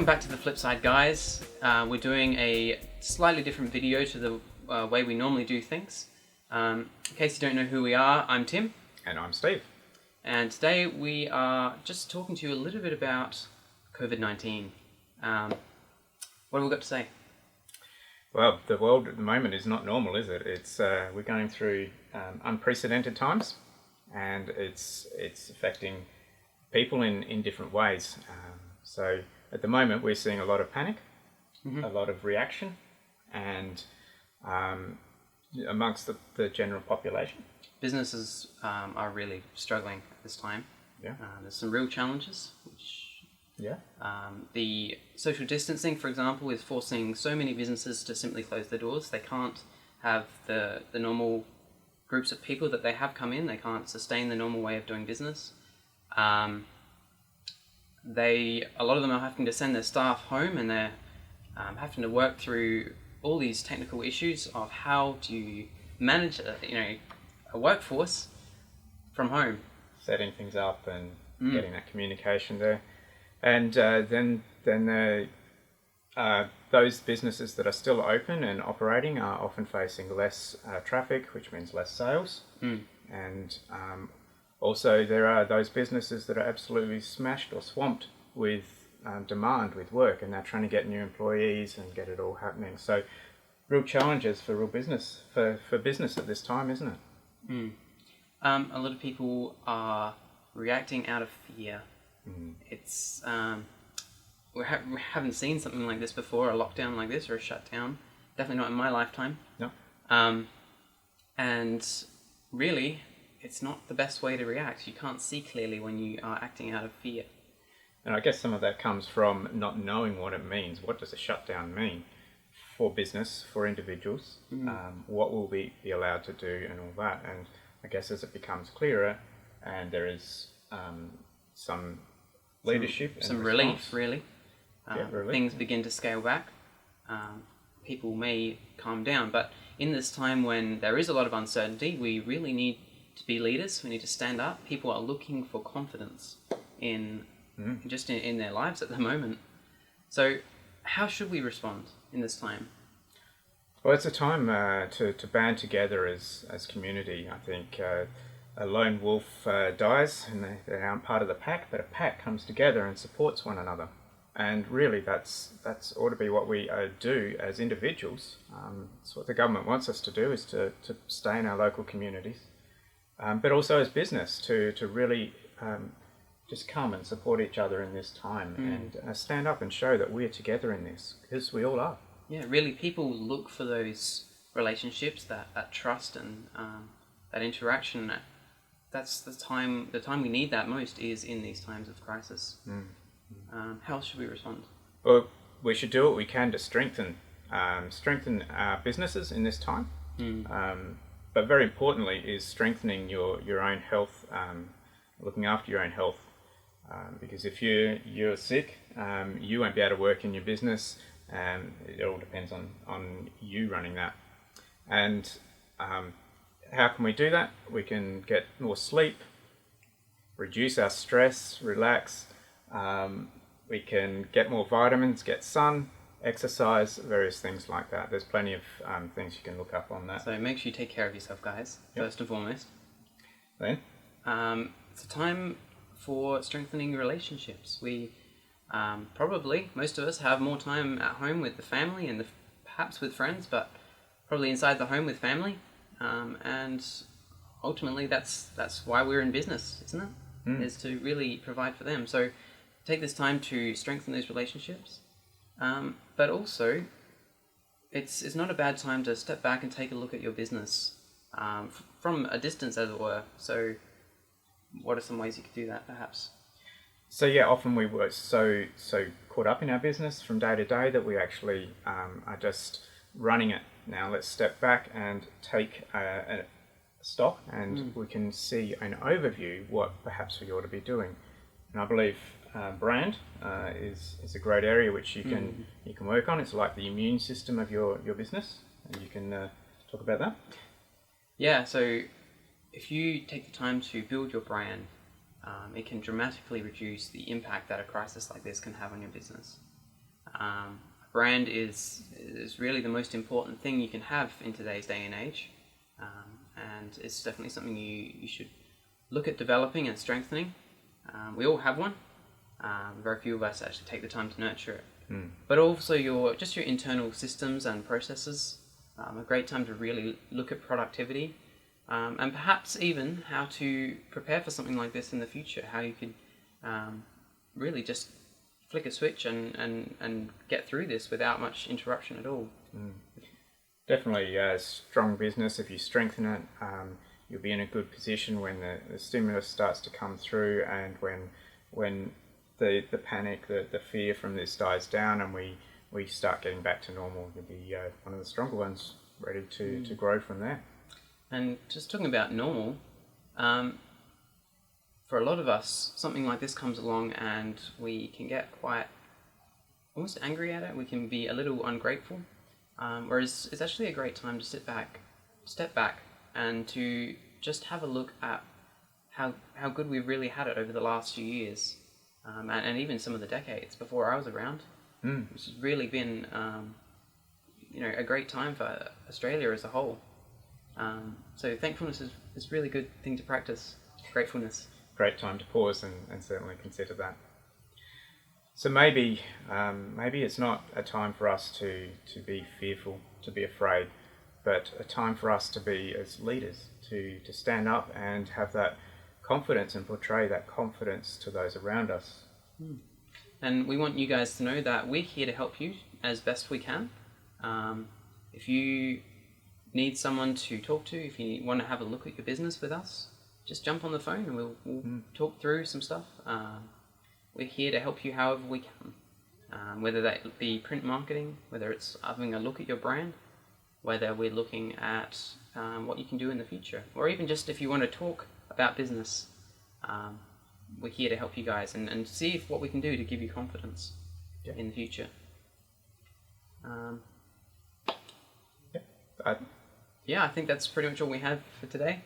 Welcome back to the flip side, guys. We're doing a slightly different video to the way we normally do things. In case you don't know who we are, I'm Tim. And I'm Steve. And today we are just talking to you a little bit about COVID-19. What have we got to say? Well, the world at the moment is not normal, is it? It's we're going through unprecedented times, and it's affecting people in different ways. So at the moment, we're seeing a lot of panic, a lot of reaction, and amongst the general population. Businesses are really struggling at this time. Yeah. There's some real challenges, the social distancing, for example, is forcing so many businesses to simply close their doors. They can't have the normal groups of people that they have come in. They can't sustain the normal way of doing business. A lot of them are having to send their staff home, and they're having to work through all these technical issues of how do you manage a workforce from home. Setting things up and getting that communication there. And then those businesses that are still open and operating are often facing less traffic, which means less sales. And also there are those businesses that are absolutely smashed or swamped with demand, with work, and they're trying to get new employees and get it all happening. So real challenges for business at this time, isn't it? A lot of people are reacting out of fear. It's we haven't seen something like this before, a lockdown like this or a shutdown. Definitely not in my lifetime. No. And really, it's not the best way to react. You can't see clearly when you are acting out of fear. And I guess some of that comes from not knowing what it means. What does a shutdown mean for business, for individuals? What will we be allowed to do and all that? And I guess as it becomes clearer and there is some leadership some and relief, really. Relief. Things begin to scale back. People may calm down, but in this time when there is a lot of uncertainty, we really need to be leaders. We need to stand up. People are looking for confidence in their lives at the moment. So how should we respond in this time? Well, it's a time to band together as community. I think a lone wolf dies and they aren't part of the pack, but a pack comes together and supports one another. And really that's ought to be what we do as individuals. It's what the government wants us to do, is to stay in our local communities, but also as business to really just come and support each other in this time and stand up and show that we're together in this, because we all are. Yeah, really, people look for those relationships, that trust and that interaction. That's the time we need that most is in these times of crisis. How should we respond? Well, we should do what we can to strengthen our businesses in this time. But very importantly is strengthening your own health, looking after your own health. Because if you're sick, you won't be able to work in your business, and it all depends on you running that. And how can we do that? We can get more sleep, reduce our stress, relax. We can get more vitamins, get sun, exercise, various things like that. There's plenty of things you can look up on that. So make sure you take care of yourself, guys, first and foremost. Then? It's a time for strengthening relationships. We probably, most of us, have more time at home with the family and perhaps with friends, but probably inside the home with family. And ultimately that's why we're in business, isn't it? Is to really provide for them. So take this time to strengthen those relationships. But also, it's not a bad time to step back and take a look at your business from a distance, as it were. So what are some ways you could do that, perhaps? So yeah, often we were so caught up in our business from day to day that we actually are just running it. Now let's step back and take a stop, and we can see an overview what perhaps we ought to be doing. And I believe brand is a great area which you can work on. It's like the immune system of your business, and you can talk about that. Yeah, so if you take the time to build your brand, it can dramatically reduce the impact that a crisis like this can have on your business. Brand is really the most important thing you can have in today's day and age, and it's definitely something you should look at developing and strengthening. We all have one. Very few of us actually take the time to nurture it. But also your internal systems and processes. A great time to really look at productivity, and perhaps even how to prepare for something like this in the future. How you could really just flick a switch and get through this without much interruption at all. Definitely a strong business. If you strengthen it, you'll be in a good position when the stimulus starts to come through, and when the panic, the fear from this dies down, and we start getting back to normal. You'll be one of the stronger ones, ready to grow from there. And just talking about normal, for a lot of us, something like this comes along and we can get quite almost angry at it. We can be a little ungrateful. Whereas it's actually a great time to step back, and to just have a look at how good we've really had it over the last few years, and even some of the decades before I was around, which has really been a great time for Australia as a whole. So thankfulness is a really good thing to practice, gratefulness. Great time to pause and certainly consider that. So maybe it's not a time for us to be fearful, to be afraid, but a time for us to be as leaders, to stand up and have that confidence and portray that confidence to those around us. And we want you guys to know that we're here to help you as best we can. If you need someone to talk to, if you want to have a look at your business with us, just jump on the phone and we'll talk through some stuff. We're here to help you however we can, whether that be print marketing, whether it's having a look at your brand, whether we're looking at what you can do in the future, or even just if you want to talk about business. We're here to help you guys and see what we can do to give you confidence in the future. I think that's pretty much all we have for today.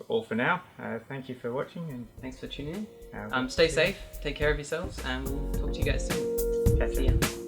All for now. Thank you for watching, and thanks for tuning in. Stay safe, take care of yourselves, and we'll talk to you guys soon. Catch you.